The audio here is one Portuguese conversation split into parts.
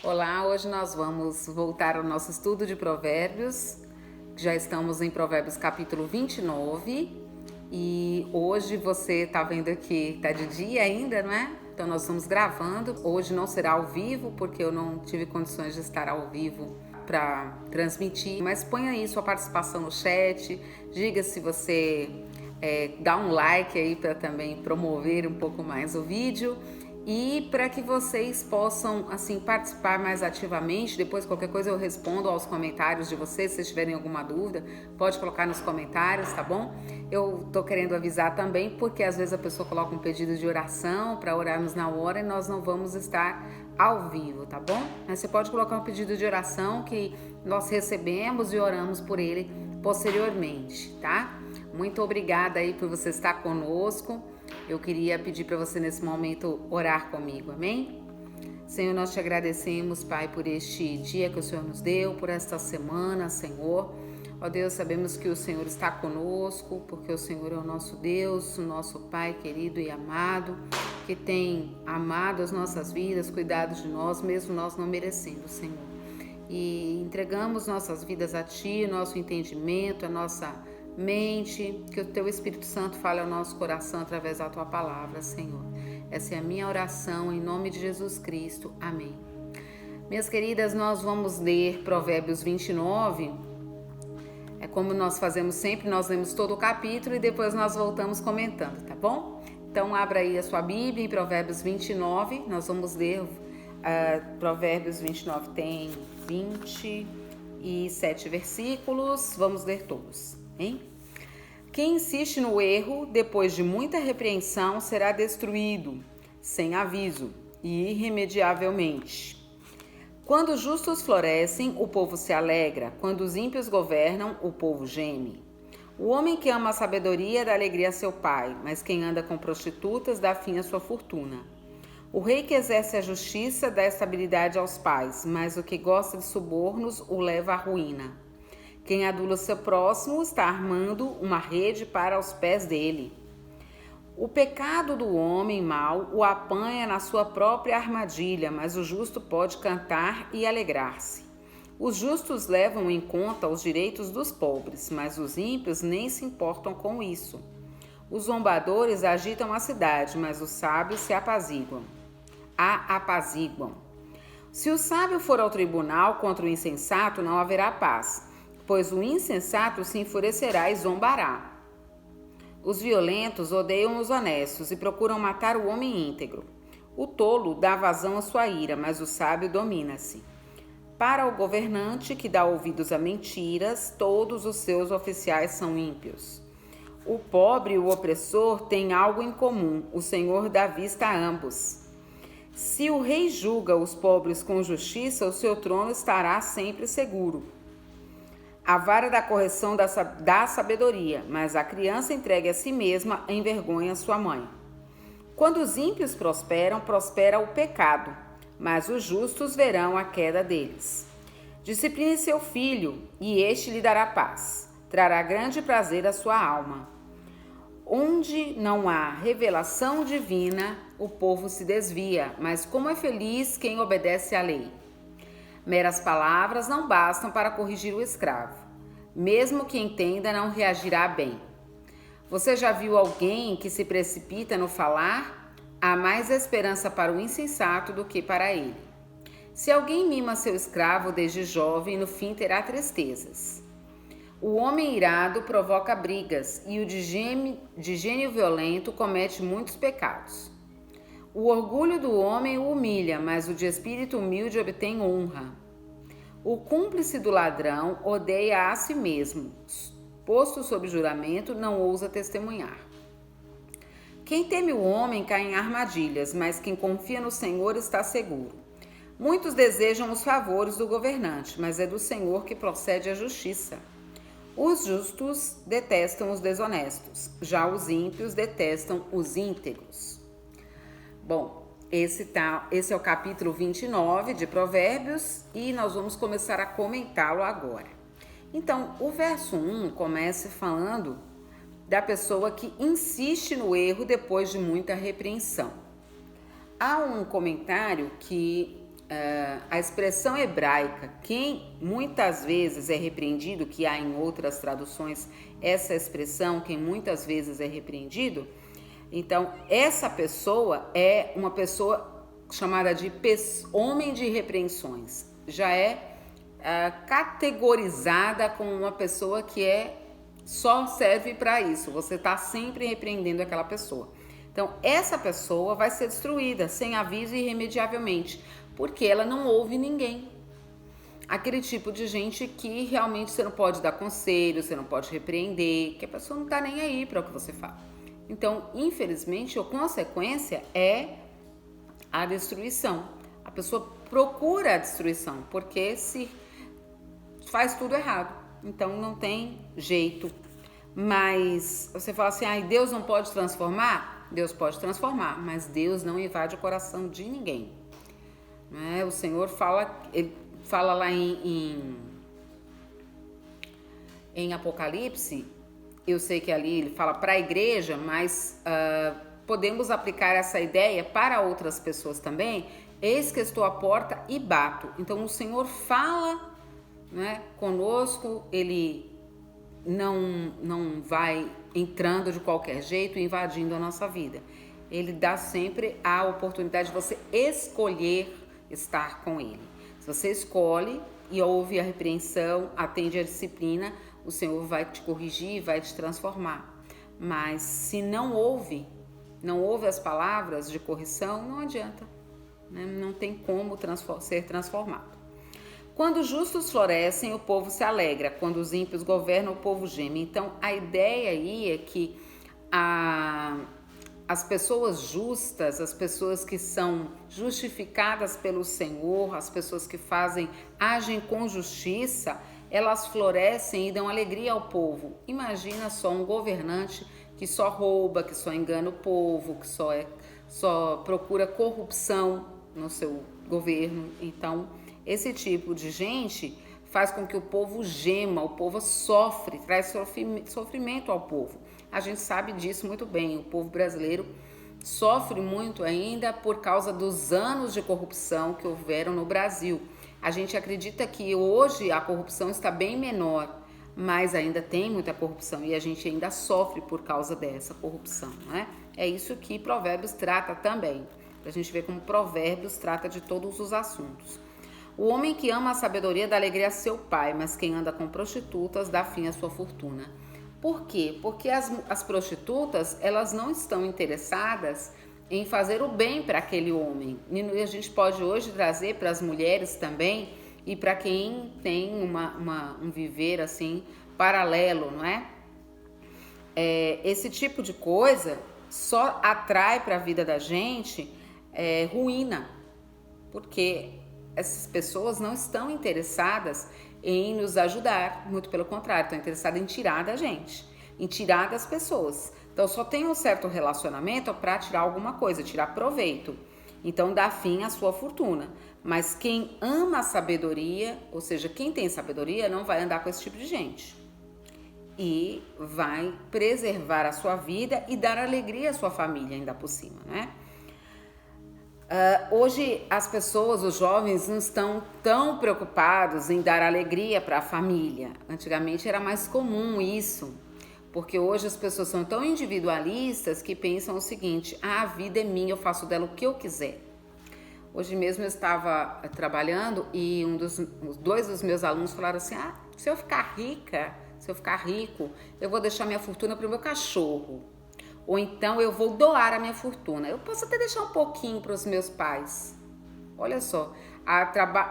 Olá, hoje nós vamos voltar ao nosso estudo de Provérbios. Já estamos em Provérbios capítulo 29 e hoje você está vendo aqui, está de dia ainda, não é? Então nós estamos gravando. Hoje não será ao vivo porque eu não tive condições de estar ao vivo para transmitir, mas ponha aí sua participação no chat, diga se você dá um like aí para também promover um pouco mais o vídeo. E para que vocês possam assim participar mais ativamente, depois qualquer coisa eu respondo aos comentários de vocês, se vocês tiverem alguma dúvida, pode colocar nos comentários, tá bom? Eu tô querendo avisar também porque às vezes a pessoa coloca um pedido de oração para orarmos na hora e nós não vamos estar ao vivo, tá bom? Mas você pode colocar um pedido de oração que nós recebemos e oramos por ele posteriormente, tá? Muito obrigada aí por você estar conosco. Eu queria pedir para você nesse momento orar comigo, amém? Senhor, nós te agradecemos, Pai, por este dia que o Senhor nos deu, por esta semana, Senhor. Ó Deus, sabemos que o Senhor está conosco, porque o Senhor é o nosso Deus, o nosso Pai querido e amado, que tem amado as nossas vidas, cuidado de nós, mesmo nós não merecendo, Senhor. E entregamos nossas vidas a Ti, nosso entendimento, a nossa mente, que o Teu Espírito Santo fale ao nosso coração através da Tua palavra, Senhor. Essa é a minha oração em nome de Jesus Cristo. Amém. Minhas queridas, nós vamos ler Provérbios 29. É como nós fazemos sempre, nós lemos todo o capítulo e depois nós voltamos comentando, tá bom? Então abra aí a sua Bíblia em Provérbios 29, nós vamos ler Provérbios 29 tem 27 versículos, vamos ler todos, hein? Quem insiste no erro, depois de muita repreensão, será destruído, sem aviso e irremediavelmente. Quando os justos florescem, o povo se alegra. Quando os ímpios governam, o povo geme. O homem que ama a sabedoria dá alegria a seu pai, mas quem anda com prostitutas dá fim à sua fortuna. O rei que exerce a justiça dá estabilidade aos pais, mas o que gosta de subornos o leva à ruína. Quem adula seu próximo está armando uma rede para os pés dele. O pecado do homem mau o apanha na sua própria armadilha, mas o justo pode cantar e alegrar-se. Os justos levam em conta os direitos dos pobres, mas os ímpios nem se importam com isso. Os zombadores agitam a cidade, mas os sábios se apaziguam. Se o sábio for ao tribunal contra o insensato, não haverá paz, pois o insensato se enfurecerá e zombará. Os violentos odeiam os honestos e procuram matar o homem íntegro. O tolo dá vazão à sua ira, mas o sábio domina-se. Para o governante que dá ouvidos a mentiras, todos os seus oficiais são ímpios. O pobre e o opressor têm algo em comum, o Senhor dá vista a ambos. Se o rei julga os pobres com justiça, o seu trono estará sempre seguro. A vara da correção dá sabedoria, mas a criança entregue a si mesma envergonha sua mãe. Quando os ímpios prosperam, prospera o pecado, mas os justos verão a queda deles. Discipline seu filho, e este lhe dará paz. Trará grande prazer à sua alma. Onde não há revelação divina, o povo se desvia, mas como é feliz quem obedece à lei. Meras palavras não bastam para corrigir o escravo. Mesmo que entenda, não reagirá bem. Você já viu alguém que se precipita no falar? Há mais esperança para o insensato do que para ele. Se alguém mima seu escravo desde jovem, no fim terá tristezas. O homem irado provoca brigas e o de gênio violento comete muitos pecados. O orgulho do homem o humilha, mas o de espírito humilde obtém honra. O cúmplice do ladrão odeia a si mesmo. Posto sob juramento, não ousa testemunhar. Quem teme o homem cai em armadilhas, mas quem confia no Senhor está seguro. Muitos desejam os favores do governante, mas é do Senhor que procede a justiça. Os justos detestam os desonestos, já os ímpios detestam os íntegros. Bom, esse é o capítulo 29 de Provérbios e nós vamos começar a comentá-lo agora. Então, o verso 1 começa falando da pessoa que insiste no erro depois de muita repreensão. Há um comentário que a expressão hebraica, quem muitas vezes é repreendido, que há em outras traduções essa expressão, quem muitas vezes é repreendido, então essa pessoa é uma pessoa chamada de homem de repreensões, já é categorizada como uma pessoa que só serve para isso, você está sempre repreendendo aquela pessoa. Então essa pessoa vai ser destruída sem aviso e irremediavelmente, porque ela não ouve ninguém. Aquele tipo de gente que realmente você não pode dar conselho, você não pode repreender, que a pessoa não está nem aí para o que você fala. Então, infelizmente, a consequência é a destruição. A pessoa procura a destruição, porque se faz tudo errado. Então, não tem jeito. Mas você fala assim, Deus não pode transformar? Deus pode transformar, mas Deus não invade o coração de ninguém. O Senhor ele fala lá em Apocalipse, eu sei que ali ele fala para a igreja, mas podemos aplicar essa ideia para outras pessoas também. Eis que estou à porta e bato. Então o Senhor fala, conosco, ele não vai entrando de qualquer jeito, invadindo a nossa vida. Ele dá sempre a oportunidade de você escolher estar com ele. Se você escolhe e ouve a repreensão, atende a disciplina, o Senhor vai te corrigir, vai te transformar. Mas se não ouve as palavras de correção, não adianta, não tem como ser transformado. Quando os justos florescem, o povo se alegra. Quando os ímpios governam, o povo geme. Então, a ideia aí é que as pessoas justas, as pessoas que são justificadas pelo Senhor, as pessoas que agem com justiça, elas florescem e dão alegria ao povo. Imagina só um governante que só rouba, que só engana o povo, que só procura corrupção no seu governo. Então, esse tipo de gente faz com que o povo gema, o povo sofre, traz sofrimento ao povo. A gente sabe disso muito bem. O povo brasileiro sofre muito ainda por causa dos anos de corrupção que houveram no Brasil. A gente acredita que hoje a corrupção está bem menor, mas ainda tem muita corrupção e a gente ainda sofre por causa dessa corrupção, É isso que Provérbios trata também. A gente vê como Provérbios trata de todos os assuntos. O homem que ama a sabedoria dá alegria a seu pai, mas quem anda com prostitutas dá fim à sua fortuna. Por quê? Porque as prostitutas, elas não estão interessadas em fazer o bem para aquele homem. E a gente pode hoje trazer para as mulheres também e para quem tem um viver assim paralelo, Esse tipo de coisa só atrai para a vida da gente ruína, porque essas pessoas não estão interessadas em nos ajudar, muito pelo contrário, estão interessadas em tirar da gente, em tirar das pessoas. Então só tem um certo relacionamento para tirar alguma coisa, tirar proveito. Então dá fim à sua fortuna. Mas quem ama a sabedoria, ou seja, quem tem sabedoria, não vai andar com esse tipo de gente. E vai preservar a sua vida e dar alegria à sua família ainda por cima, Hoje as pessoas, os jovens, não estão tão preocupados em dar alegria para a família. Antigamente era mais comum isso, porque hoje as pessoas são tão individualistas que pensam o seguinte: a vida é minha, eu faço dela o que eu quiser. Hoje mesmo eu estava trabalhando e dois dos meus alunos falaram assim: se eu ficar rica, se eu ficar rico, eu vou deixar minha fortuna para o meu cachorro. Ou então eu vou doar a minha fortuna. Eu posso até deixar um pouquinho para os meus pais. Olha só,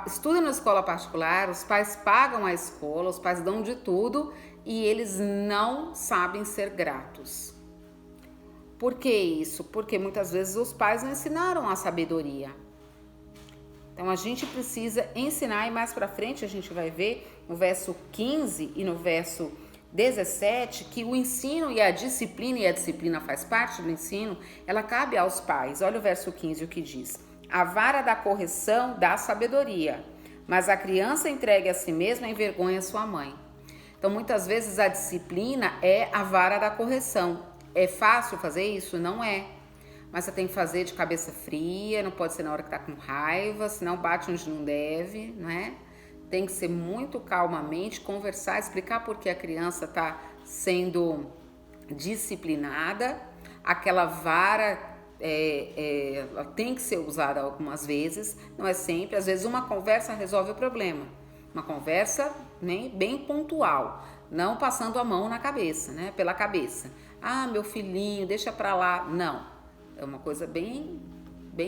estuda na escola particular, os pais pagam a escola, os pais dão de tudo e eles não sabem ser gratos. Por que isso? Porque muitas vezes os pais não ensinaram a sabedoria. Então a gente precisa ensinar, e mais para frente a gente vai ver no verso 15 e no verso 17, que o ensino e a disciplina faz parte do ensino, ela cabe aos pais. Olha o verso 15, o que diz: a vara da correção dá sabedoria, mas a criança entregue a si mesma envergonha sua mãe. Então muitas vezes a disciplina é a vara da correção. É fácil fazer isso? Não é. mas você tem que fazer de cabeça fria, não pode ser na hora que tá com raiva, senão bate onde não deve, né? Tem que ser muito calmamente, conversar, explicar por que a criança tá sendo disciplinada. Aquela vara ela tem que ser usada algumas vezes, não é sempre. Às vezes uma conversa resolve o problema, uma conversa, né, bem pontual, não passando a mão na cabeça, né, pela cabeça. Ah, meu filhinho, deixa pra lá. Não, é uma coisa bem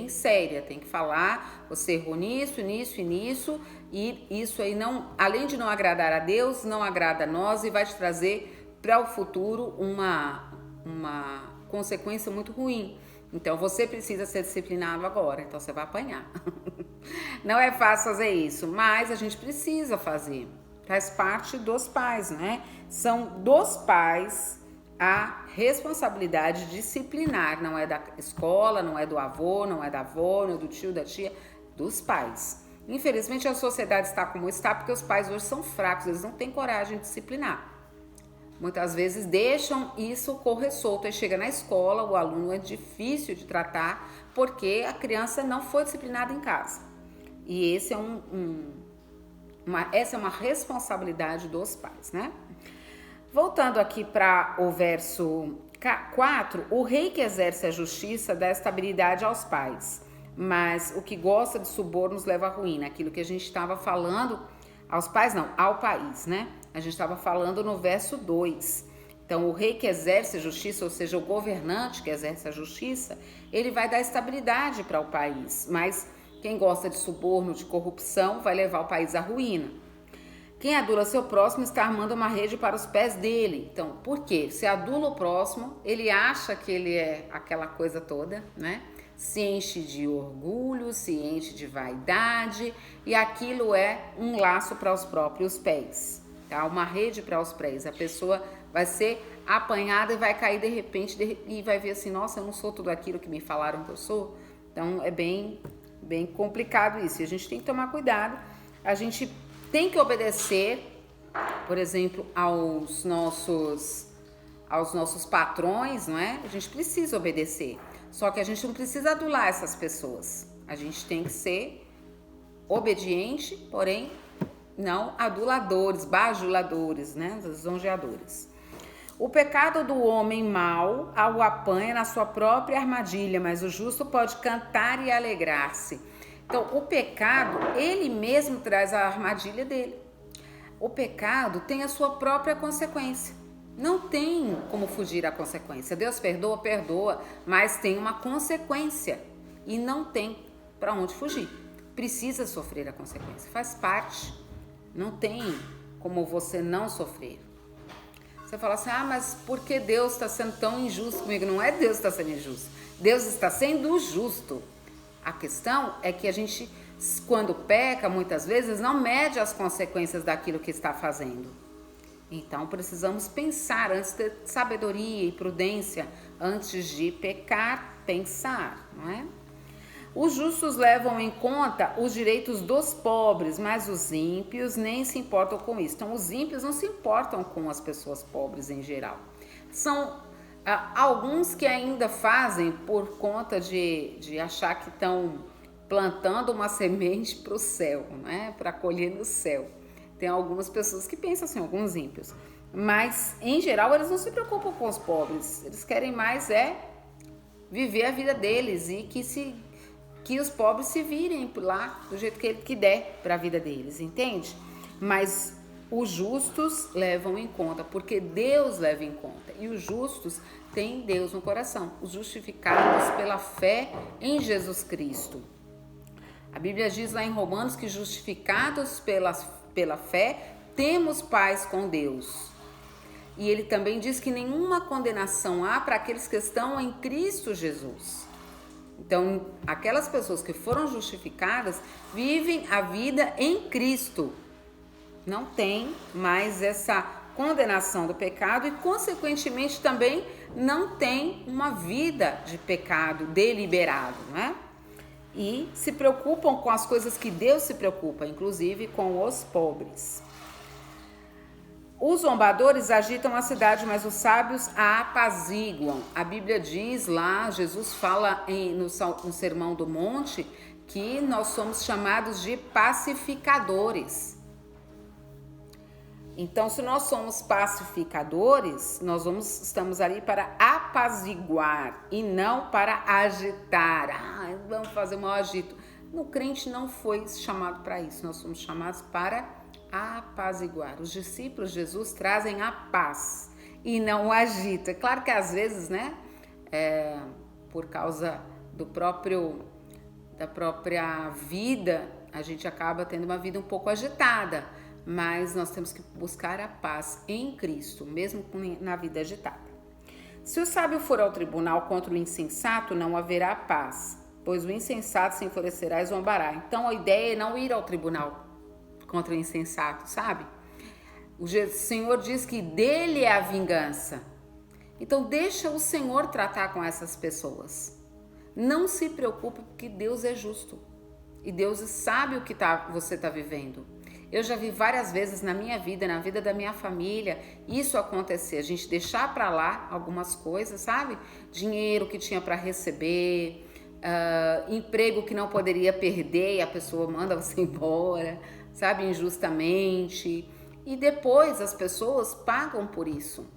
séria, tem que falar, você errou nisso, nisso e nisso, e isso aí não, além de não agradar a Deus, não agrada a nós e vai te trazer para o futuro uma consequência muito ruim. Então você precisa ser disciplinado agora, então você vai apanhar. Não é fácil fazer isso, mas a gente precisa fazer. Faz parte dos pais, né? São dos pais a responsabilidade disciplinar, não é da escola, não é do avô, não é da avó, não é do tio, da tia, dos pais. Infelizmente a sociedade está como está porque os pais hoje são fracos, eles não têm coragem de disciplinar. Muitas vezes deixam isso correr solto e chega na escola, o aluno é difícil de tratar porque a criança não foi disciplinada em casa. E esse essa é uma responsabilidade dos pais, né? Voltando aqui para o verso 4, o rei que exerce a justiça dá estabilidade aos pais, mas o que gosta de subornos leva à ruína. Aquilo que a gente estava falando, aos pais não, ao país, né? A gente estava falando no verso 2. Então, o rei que exerce a justiça, ou seja, o governante que exerce a justiça, ele vai dar estabilidade para o país, mas quem gosta de suborno, de corrupção, vai levar o país à ruína. Quem adula seu próximo está armando uma rede para os pés dele. Então, por quê? Se adula o próximo, ele acha que ele é aquela coisa toda, né? Se enche de orgulho, se enche de vaidade, e aquilo é um laço para os próprios pés, tá? Uma rede para os pés. A pessoa vai ser apanhada e vai cair de repente e vai ver assim, nossa, eu não sou tudo aquilo que me falaram que eu sou. Então, é bem complicado isso. E a gente tem que tomar cuidado. A gente tem que obedecer, por exemplo, aos nossos patrões, não é? A gente precisa obedecer. Só que a gente não precisa adular essas pessoas. A gente tem que ser obediente, porém não aduladores, bajuladores, né? Lisonjeadores. O pecado do homem mau o apanha na sua própria armadilha, mas o justo pode cantar e alegrar-se. Então, o pecado, ele mesmo traz a armadilha dele. O pecado tem a sua própria consequência. Não tem como fugir à consequência. Deus perdoa, perdoa, mas tem uma consequência e não tem para onde fugir. Precisa sofrer a consequência, faz parte. Não tem como você não sofrer. Você fala assim, mas por que Deus está sendo tão injusto comigo? Não é Deus que está sendo injusto, Deus está sendo justo. A questão é que a gente, quando peca, muitas vezes não mede as consequências daquilo que está fazendo. Então, precisamos pensar, antes de ter sabedoria e prudência, antes de pecar, pensar, não é? Os justos levam em conta os direitos dos pobres, mas os ímpios nem se importam com isso. Então, os ímpios não se importam com as pessoas pobres em geral. São alguns que ainda fazem por conta de achar que estão plantando uma semente para o céu, né? Para colher no céu. Tem algumas pessoas que pensam assim, alguns ímpios. Mas, em geral, eles não se preocupam com os pobres. Eles querem mais viver a vida deles e que os pobres se virem lá do jeito que der para a vida deles, entende? Mas os justos levam em conta, porque Deus leva em conta. E os justos têm Deus no coração. Os justificados pela fé em Jesus Cristo. A Bíblia diz lá em Romanos que justificados pela fé, temos paz com Deus. E ele também diz que nenhuma condenação há para aqueles que estão em Cristo Jesus. Então, aquelas pessoas que foram justificadas vivem a vida em Cristo. Não tem mais essa condenação do pecado e, consequentemente, também não tem uma vida de pecado deliberado, né? E se preocupam com as coisas que Deus se preocupa, inclusive com os pobres. Os zombadores agitam a cidade, mas os sábios a apaziguam. A Bíblia diz lá, Jesus fala no Sermão do Monte, que nós somos chamados de pacificadores. Então, se nós somos pacificadores, estamos ali para apaziguar e não para agitar. Vamos fazer um agito. O crente não foi chamado para isso, nós somos chamados para apaziguar. Os discípulos de Jesus trazem a paz e não o agito. É claro que às vezes, né, por causa da própria vida, a gente acaba tendo uma vida um pouco agitada, mas nós temos que buscar a paz em Cristo, mesmo na vida agitada. Se o sábio for ao tribunal contra o insensato, não haverá paz, pois o insensato se enfurecerá e zombará. Então a ideia é não ir ao tribunal contra o insensato, sabe? O Senhor diz que dele é a vingança. Então deixa o Senhor tratar com essas pessoas. Não se preocupe, porque Deus é justo. E Deus sabe o que você está vivendo. Eu já vi várias vezes na minha vida, na vida da minha família, isso acontecer. A gente deixar para lá algumas coisas, sabe? Dinheiro que tinha para receber, emprego que não poderia perder e a pessoa manda você embora, sabe? Injustamente. E depois as pessoas pagam por isso.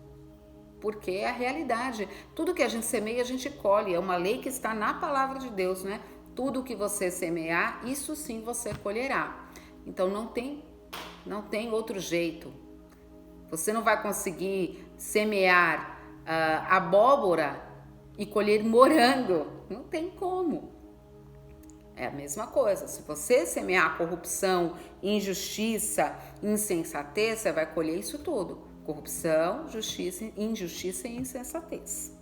Porque é a realidade. Tudo que a gente semeia, a gente colhe. É uma lei que está na palavra de Deus, né? Tudo que você semear, isso sim você colherá. Então não tem outro jeito. Você não vai conseguir semear abóbora e colher morango. Não tem como. É a mesma coisa. Se você semear corrupção, injustiça, insensatez, você vai colher isso tudo. Corrupção, injustiça e insensatez.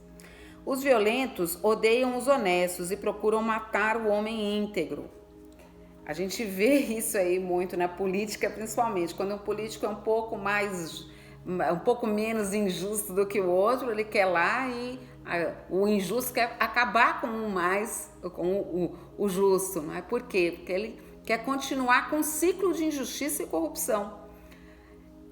Os violentos odeiam os honestos e procuram matar o homem íntegro. A gente vê isso aí muito na política, principalmente. Quando um político é um pouco menos injusto do que o outro, ele quer lá e o injusto quer acabar com o justo, não é? Por quê? Porque ele quer continuar com um ciclo de injustiça e corrupção.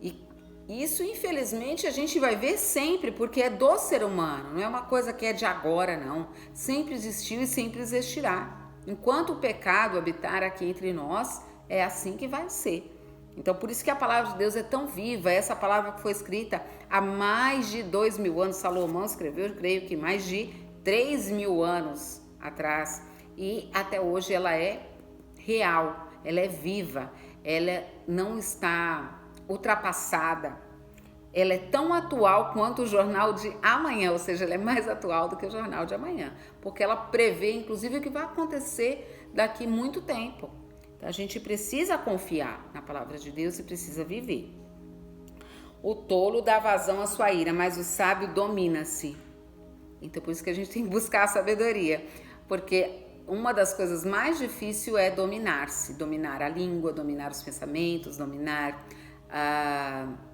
E isso, infelizmente, a gente vai ver sempre, porque é do ser humano, não é uma coisa que é de agora, não. Sempre existiu e sempre existirá. Enquanto o pecado habitar aqui entre nós, é assim que vai ser. Então, por isso que a palavra de Deus é tão viva. Essa palavra que foi escrita há mais de 2.000 anos. Salomão escreveu, eu creio que mais de 3.000 anos atrás. E até hoje ela é real, ela é viva, ela não está ultrapassada. Ela é tão atual quanto o jornal de amanhã, ou seja, ela é mais atual do que o jornal de amanhã, porque ela prevê, inclusive, o que vai acontecer daqui muito tempo. Então, a gente precisa confiar na palavra de Deus e precisa viver. O tolo dá vazão à sua ira, mas o sábio domina-se. Então, por isso que a gente tem que buscar a sabedoria, porque uma das coisas mais difíceis é dominar-se, dominar a língua, dominar os pensamentos, dominar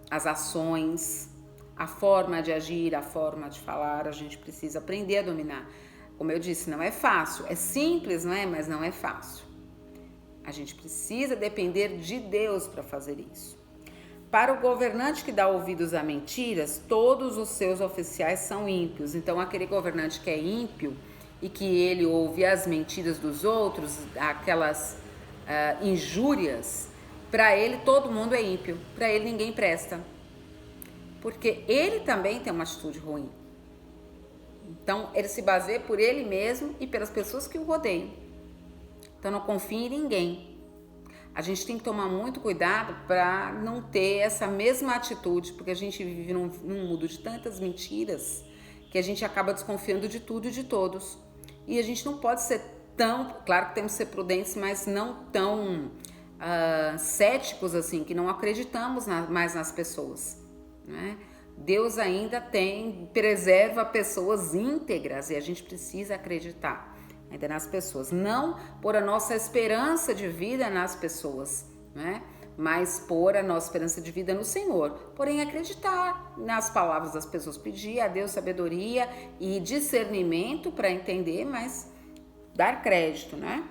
as ações, a forma de agir, a forma de falar. A gente precisa aprender a dominar. Como eu disse, não é fácil, é simples, não é? Mas não é fácil. A gente precisa depender de Deus para fazer isso. Para o governante que dá ouvidos a mentiras, todos os seus oficiais são ímpios. Então, aquele governante que é ímpio e que ele ouve as mentiras dos outros, aquelas injúrias, para ele todo mundo é ímpio, para ele ninguém presta, porque ele também tem uma atitude ruim. Então ele se baseia por ele mesmo e pelas pessoas que o rodeiam. Então não confie em ninguém. A gente tem que tomar muito cuidado para não ter essa mesma atitude, porque a gente vive num mundo de tantas mentiras que a gente acaba desconfiando de tudo e de todos. E a gente não pode ser tão, claro que temos que ser prudentes, mas não tão céticos assim, que não acreditamos mais nas pessoas, né? Deus ainda preserva pessoas íntegras e a gente precisa acreditar ainda nas pessoas, não pôr a nossa esperança de vida nas pessoas, né? Mas pôr a nossa esperança de vida no Senhor, porém acreditar nas palavras das pessoas, pedir a Deus sabedoria e discernimento para entender, mas dar crédito, né?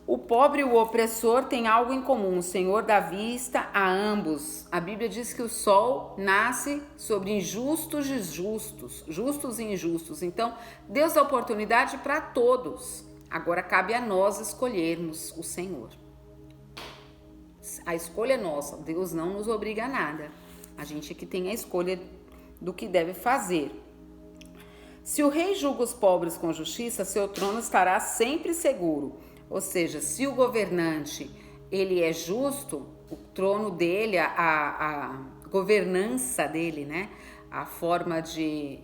O pobre e o opressor têm algo em comum: o Senhor dá vista a ambos. A Bíblia diz que o sol nasce sobre injustos e justos, justos e injustos. Então, Deus dá oportunidade para todos. Agora cabe a nós escolhermos o Senhor. A escolha é nossa, Deus não nos obriga a nada. A gente é que tem a escolha do que deve fazer. Se o rei julga os pobres com justiça, seu trono estará sempre seguro. Ou seja, se o governante ele é justo, o trono dele, a governança dele, né? A forma de,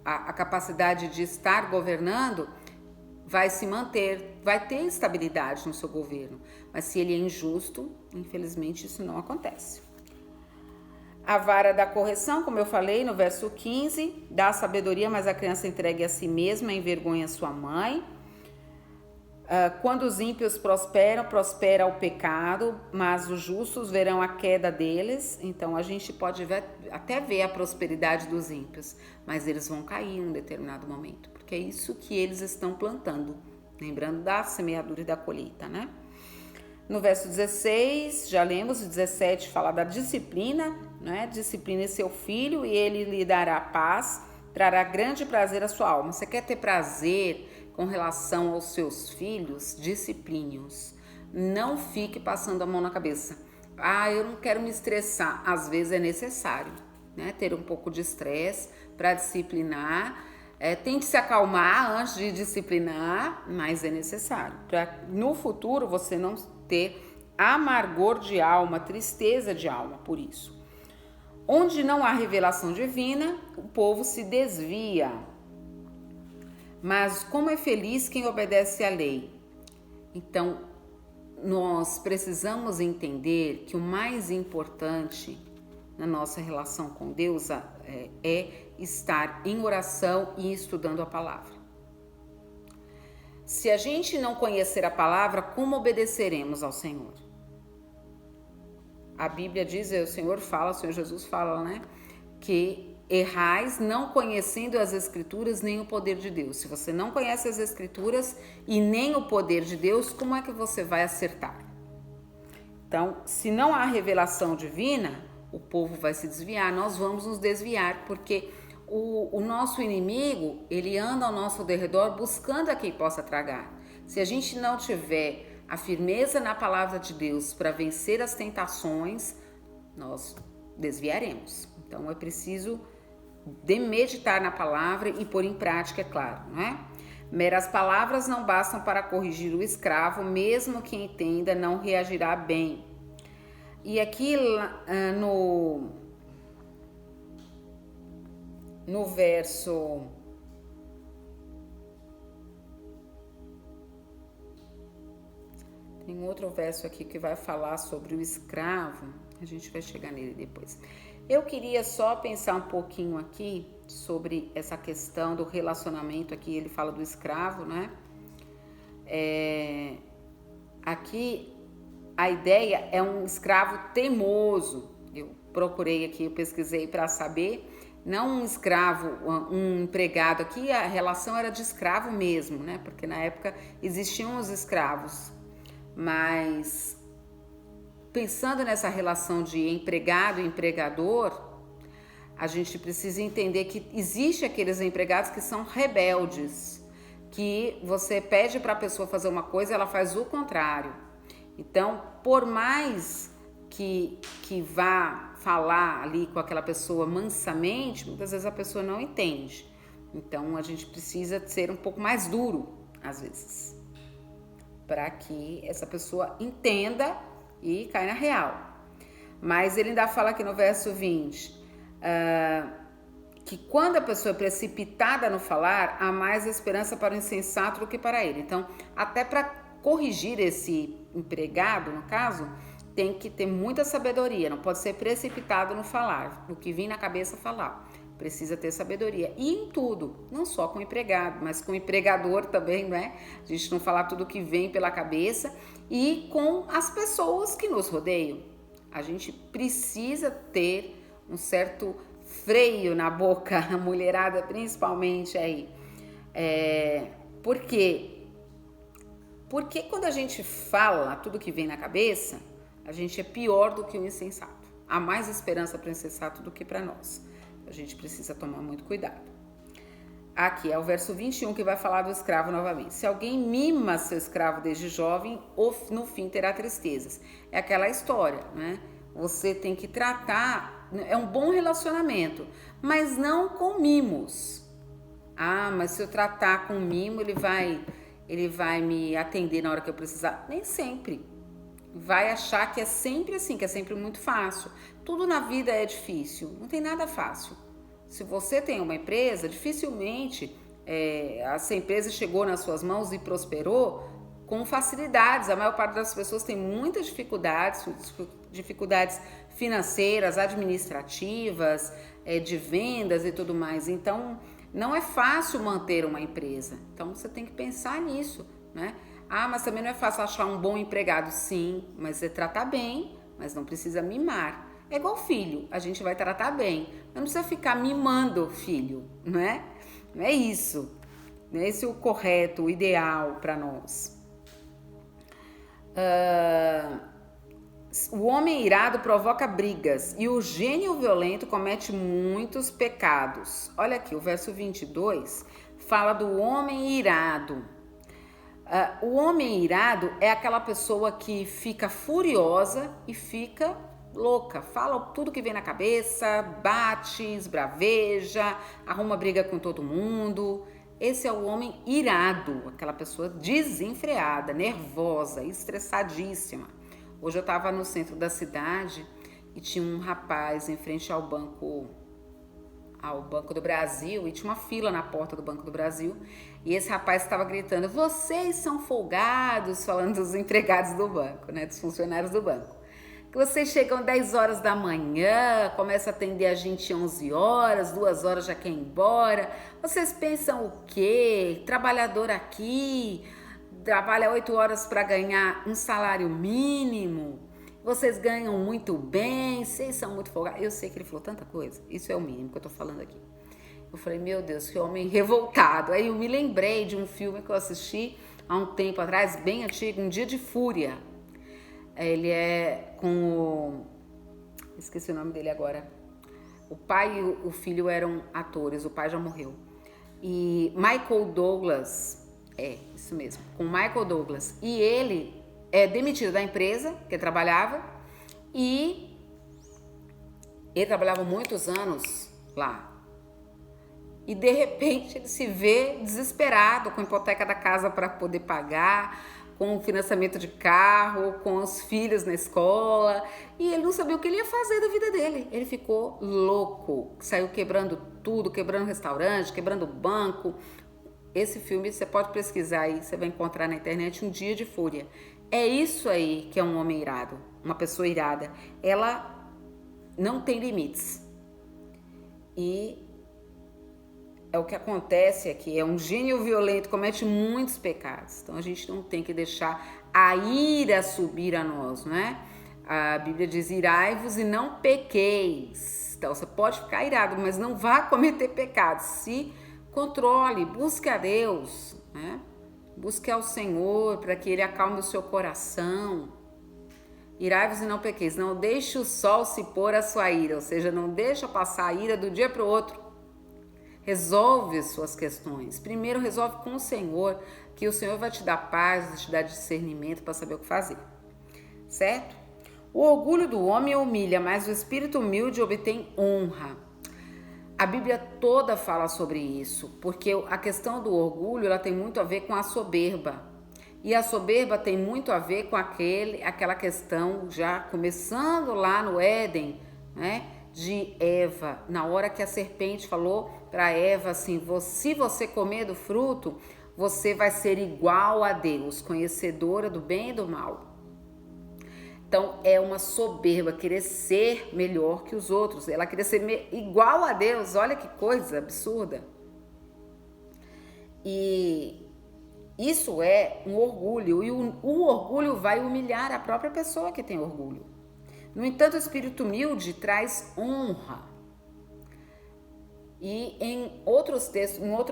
a capacidade de estar governando vai se manter, vai ter estabilidade no seu governo. Mas se ele é injusto, infelizmente isso não acontece. A vara da correção, como eu falei no verso 15, dá sabedoria, mas a criança entregue a si mesma envergonha sua mãe. Quando os ímpios prosperam, prospera o pecado, mas os justos verão a queda deles. Então a gente pode até ver a prosperidade dos ímpios, mas eles vão cair em um determinado momento, porque é isso que eles estão plantando. Lembrando da semeadura e da colheita, né? No verso 16, já lemos, o 17 fala da disciplina, né? Discipline seu filho e ele lhe dará paz, trará grande prazer à sua alma. Você quer ter prazer com relação aos seus filhos? Discipline-os. Não fique passando a mão na cabeça. Eu não quero me estressar. Às vezes é necessário, né? Ter um pouco de estresse para disciplinar. Tente se acalmar antes de disciplinar, mas é necessário. Para no futuro você não ter amargor de alma, tristeza de alma por isso. Onde não há revelação divina, o povo se desvia. Mas como é feliz quem obedece à lei. Então, nós precisamos entender que o mais importante na nossa relação com Deus é estar em oração e estudando a palavra. Se a gente não conhecer a palavra, como obedeceremos ao Senhor? A Bíblia diz, o Senhor Jesus fala, né? Que errais não conhecendo as Escrituras nem o poder de Deus. Se você não conhece as Escrituras e nem o poder de Deus, como é que você vai acertar? Então, se não há revelação divina, o povo vai se desviar, nós vamos nos desviar, porque o nosso inimigo, ele anda ao nosso derredor buscando a quem possa tragar. Se a gente não tiver a firmeza na palavra de Deus para vencer as tentações, nós desviaremos. Então é preciso meditar na palavra e pôr em prática, é claro, não é? Meras palavras não bastam para corrigir o escravo, mesmo que entenda, não reagirá bem. E aqui no verso tem outro verso aqui que vai falar sobre o escravo, a gente vai chegar nele depois. Eu queria só pensar um pouquinho aqui sobre essa questão do relacionamento. Aqui ele fala do escravo, né? Aqui a ideia é um escravo teimoso. Eu procurei aqui, eu pesquisei para saber. Não um escravo, um empregado. Aqui a relação era de escravo mesmo, né? Porque na época existiam os escravos. Mas pensando nessa relação de empregado e empregador, a gente precisa entender que existe aqueles empregados que são rebeldes, que você pede para a pessoa fazer uma coisa, ela faz o contrário. Então, por mais que vá falar ali com aquela pessoa mansamente, muitas vezes a pessoa não entende. Então, a gente precisa ser um pouco mais duro, às vezes, para que essa pessoa entenda e caia na real. Mas ele ainda fala aqui no verso 20, que quando a pessoa é precipitada no falar, há mais esperança para o insensato do que para ele. Então, até para corrigir esse empregado, no caso, tem que ter muita sabedoria, não pode ser precipitado no falar, no que vir na cabeça falar. Precisa ter sabedoria. E em tudo, não só com o empregado, mas com o empregador também, né? A gente não falar tudo que vem pela cabeça. E com as pessoas que nos rodeiam. A gente precisa ter um certo freio na boca, a mulherada principalmente aí. Por quê? Porque quando a gente fala tudo que vem na cabeça, a gente é pior do que o insensato. Há mais esperança para o insensato do que para nós. A gente precisa tomar muito cuidado. Aqui é o verso 21 que vai falar do escravo novamente. Se alguém mima seu escravo desde jovem, no fim terá tristezas. É aquela história, né? Você tem que tratar, é um bom relacionamento, mas não com mimos. Ah, mas se eu tratar com mimo, ele vai me atender na hora que eu precisar. Nem sempre. Vai achar que é sempre assim, que é sempre muito fácil. Tudo na vida é difícil, não tem nada fácil. Se você tem uma empresa, dificilmente essa empresa chegou nas suas mãos e prosperou com facilidades. A maior parte das pessoas tem muitas dificuldades financeiras, administrativas, de vendas e tudo mais. Então, não é fácil manter uma empresa. Então, você tem que pensar nisso, né? Ah, mas também não é fácil achar um bom empregado. Sim, mas você trata bem, mas não precisa mimar. É igual filho, a gente vai tratar bem, mas não precisa ficar mimando o filho, não é? Não é isso. Não é esse o correto, o ideal para nós. O homem irado provoca brigas e o gênio violento comete muitos pecados. Olha aqui, o verso 22 fala do homem irado. O homem irado é aquela pessoa que fica furiosa e fica louca, fala tudo que vem na cabeça, bate, esbraveja, arruma briga com todo mundo. Esse é o homem irado, aquela pessoa desenfreada, nervosa, estressadíssima. Hoje eu estava no centro da cidade e tinha um rapaz em frente ao Banco do Brasil, e tinha uma fila na porta do Banco do Brasil, e esse rapaz estava gritando: vocês são folgados, falando dos empregados do banco, né, dos funcionários do banco. Que vocês chegam 10 horas da manhã, começa a atender a gente 11 horas, 2 horas já quer ir embora. Vocês pensam o quê? Trabalhador aqui trabalha 8 horas para ganhar um salário mínimo. Vocês ganham muito bem, vocês são muito folgados. Eu sei que ele falou tanta coisa, isso é o mínimo que eu tô falando aqui. Eu falei, meu Deus, que homem revoltado. Aí eu me lembrei de um filme que eu assisti há um tempo atrás, bem antigo, Um Dia de Fúria. Ele é com esqueci o nome dele agora. O pai e o filho eram atores, o pai já morreu. E Michael Douglas, isso mesmo, com Michael Douglas. E ele é demitido da empresa que ele trabalhava, e ele trabalhava muitos anos lá. E de repente ele se vê desesperado, com a hipoteca da casa para poder pagar, com o financiamento de carro, com os filhos na escola, e ele não sabia o que ele ia fazer da vida dele. Ele ficou louco, saiu quebrando tudo, quebrando restaurante, quebrando banco. Esse filme você pode pesquisar aí, você vai encontrar na internet, Um Dia de Fúria. É isso aí que é um homem irado, uma pessoa irada. Ela não tem limites. E é o que acontece aqui, é um gênio violento, comete muitos pecados. Então a gente não tem que deixar a ira subir a nós, não é? A Bíblia diz: irai-vos e não pequeis. Então você pode ficar irado, mas não vá cometer pecados. Se controle, busque a Deus, né? Busque ao Senhor para que Ele acalme o seu coração. Irai-vos e não pequeis. Não deixe o sol se pôr a sua ira, ou seja, não deixa passar a ira do dia para o outro. Resolve as suas questões. Primeiro resolve com o Senhor, que o Senhor vai te dar paz, vai te dar discernimento para saber o que fazer. Certo? O orgulho do homem humilha, mas o espírito humilde obtém honra. A Bíblia toda fala sobre isso, porque a questão do orgulho, ela tem muito a ver com a soberba. E a soberba tem muito a ver com aquela questão, já começando lá no Éden, né, de Eva, na hora que a serpente falou para Eva assim: se você comer do fruto, você vai ser igual a Deus, conhecedora do bem e do mal. Então é uma soberba, querer ser melhor que os outros, ela querer ser igual a Deus. Olha que coisa absurda. E isso é um orgulho, e o orgulho vai humilhar a própria pessoa que tem orgulho. No entanto, o espírito humilde traz honra. E em outro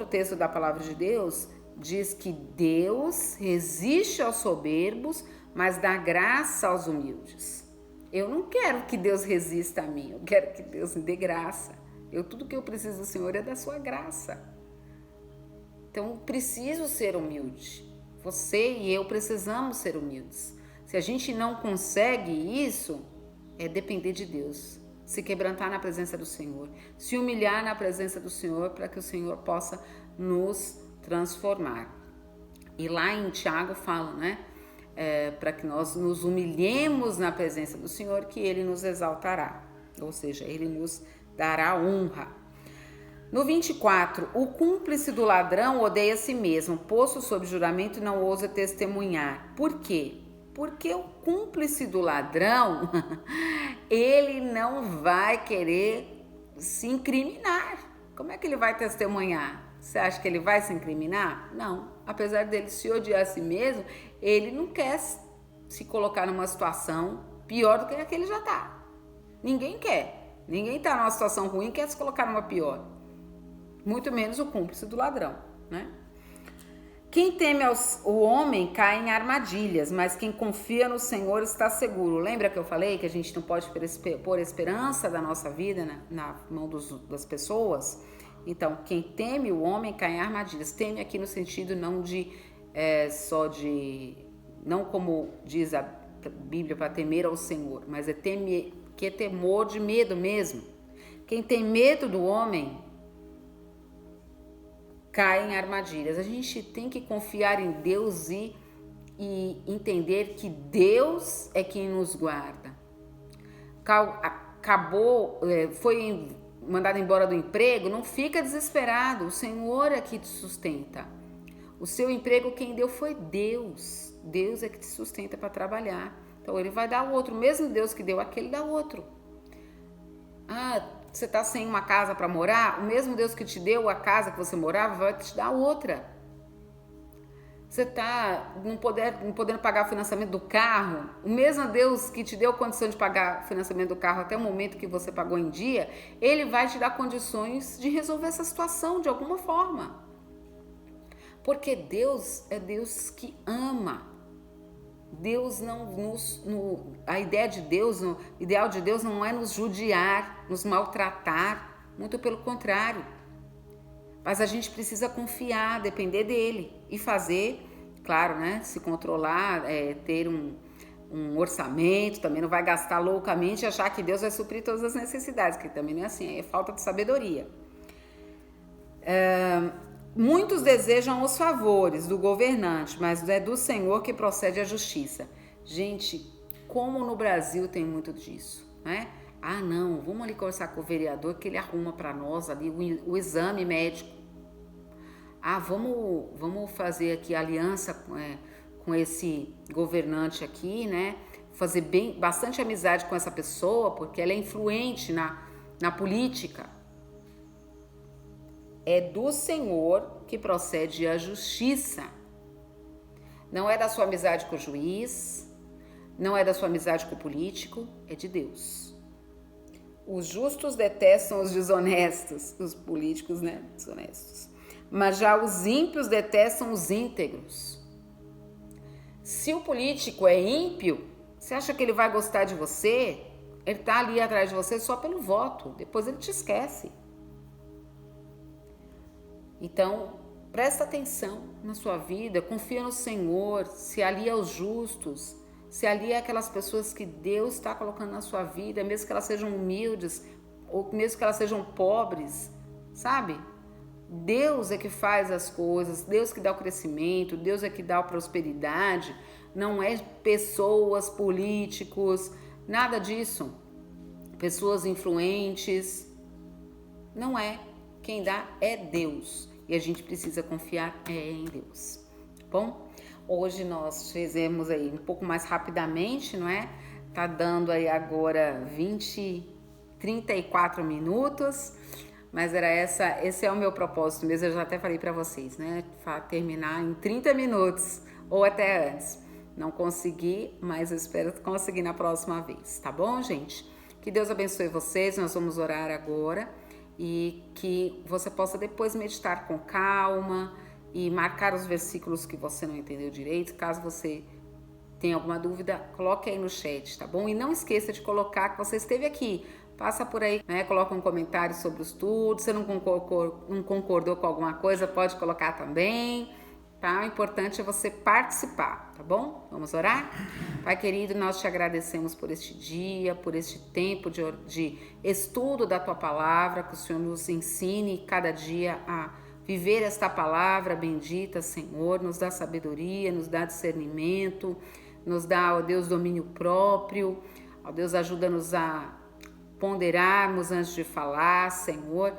texto da palavra de Deus, diz que Deus resiste aos soberbos, mas dá graça aos humildes. Eu não quero que Deus resista a mim, eu quero que Deus me dê graça. Tudo que eu preciso do Senhor é da sua graça. Então, eu preciso ser humilde. Você e eu precisamos ser humildes. Se a gente não consegue isso, é depender de Deus. Se quebrantar na presença do Senhor. Se humilhar na presença do Senhor para que o Senhor possa nos transformar. E lá em Tiago fala, né? Para que nós nos humilhemos na presença do Senhor, que Ele nos exaltará. Ou seja, Ele nos dará honra. No 24, o cúmplice do ladrão odeia a si mesmo, posto sob juramento e não ousa testemunhar. Por quê? Porque o cúmplice do ladrão, ele não vai querer se incriminar. Como é que ele vai testemunhar? Você acha que ele vai se incriminar? Não. Apesar dele se odiar a si mesmo, ele não quer se colocar numa situação pior do que a que ele já está. Ninguém quer. Ninguém está numa situação ruim e quer se colocar numa pior. Muito menos o cúmplice do ladrão, né? Quem teme o homem cai em armadilhas, mas quem confia no Senhor está seguro. Lembra que eu falei que a gente não pode pôr esperança da nossa vida na mão das pessoas? Então, quem teme o homem cai em armadilhas. Teme aqui no sentido não não como diz a Bíblia, para temer ao Senhor, mas que é temor de medo mesmo. Quem tem medo do homem cai em armadilhas. A gente tem que confiar em Deus e entender que Deus é quem nos guarda. Foi mandado embora do emprego, não fica desesperado. O Senhor é que te sustenta. O seu emprego quem deu foi Deus. Deus é que te sustenta para trabalhar. Então Ele vai dar outro. O mesmo Deus que deu aquele dá outro. Você está sem uma casa para morar? O mesmo Deus que te deu a casa que você morava vai te dar outra. Você está não podendo pagar o financiamento do carro? O mesmo Deus que te deu condição de pagar o financiamento do carro até o momento que você pagou em dia, Ele vai te dar condições de resolver essa situação de alguma forma. Porque Deus é Deus que ama. Deus a ideia de Deus, o ideal de Deus não é nos judiar, nos maltratar, muito pelo contrário. Mas a gente precisa confiar, depender dele e fazer, claro, né? Se controlar, ter um orçamento, também não vai gastar loucamente e achar que Deus vai suprir todas as necessidades, que também não é assim, é falta de sabedoria. Muitos desejam os favores do governante, mas é do Senhor que procede a justiça. Gente, como no Brasil tem muito disso, né? Não, vamos ali conversar com o vereador que ele arruma para nós ali o exame médico. Vamos fazer aqui aliança com esse governante aqui, né? Fazer bastante amizade com essa pessoa, porque ela é influente na política. É do Senhor que procede a justiça. Não é da sua amizade com o juiz, não é da sua amizade com o político, é de Deus. Os justos detestam os desonestos, os políticos, né, desonestos. Mas já os ímpios detestam os íntegros. Se o político é ímpio, você acha que ele vai gostar de você? Ele está ali atrás de você só pelo voto, depois ele te esquece. Então, presta atenção na sua vida, confia no Senhor, se alia aos justos, se alia àquelas pessoas que Deus está colocando na sua vida, mesmo que elas sejam humildes, ou mesmo que elas sejam pobres, sabe? Deus é que faz as coisas, Deus que dá o crescimento, Deus é que dá a prosperidade, não é pessoas, políticos, nada disso. Pessoas influentes, não é. Quem dá é Deus. E a gente precisa confiar em Deus. Bom, hoje nós fizemos aí um pouco mais rapidamente, não é? Tá dando aí agora 34 minutos, mas esse é o meu propósito mesmo, eu já até falei para vocês, né? Terminar em 30 minutos ou até antes. Não consegui, mas eu espero conseguir na próxima vez, tá bom, gente? Que Deus abençoe vocês, nós vamos orar agora. E que você possa depois meditar com calma e marcar os versículos que você não entendeu direito. Caso você tenha alguma dúvida, coloque aí no chat, tá bom? E não esqueça de colocar que você esteve aqui. Passa por aí, né? Coloca um comentário sobre o estudo. Se não concordou com alguma coisa, pode colocar também, tá? O importante é você participar, tá bom? Vamos orar? Pai querido, nós te agradecemos por este dia, por este tempo de estudo da tua palavra, que o Senhor nos ensine cada dia a viver esta palavra bendita, Senhor. Nos dá sabedoria, nos dá discernimento, nos dá, ó Deus, domínio próprio. Ó Deus, ajuda-nos a ponderarmos antes de falar, Senhor,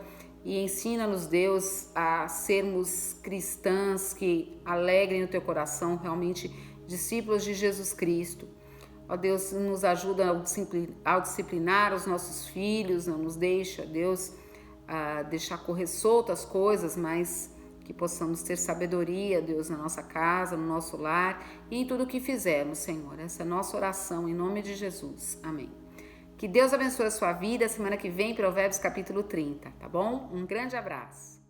e ensina-nos, Deus, a sermos cristãs que alegrem o teu coração, realmente discípulos de Jesus Cristo. Ó Deus, nos ajuda ao disciplinar os nossos filhos, não nos deixa, Deus, deixar correr soltas as coisas, mas que possamos ter sabedoria, Deus, na nossa casa, no nosso lar e em tudo o que fizermos, Senhor. Essa é a nossa oração, em nome de Jesus. Amém. Que Deus abençoe a sua vida. Semana que vem, Provérbios capítulo 30, tá bom? Um grande abraço.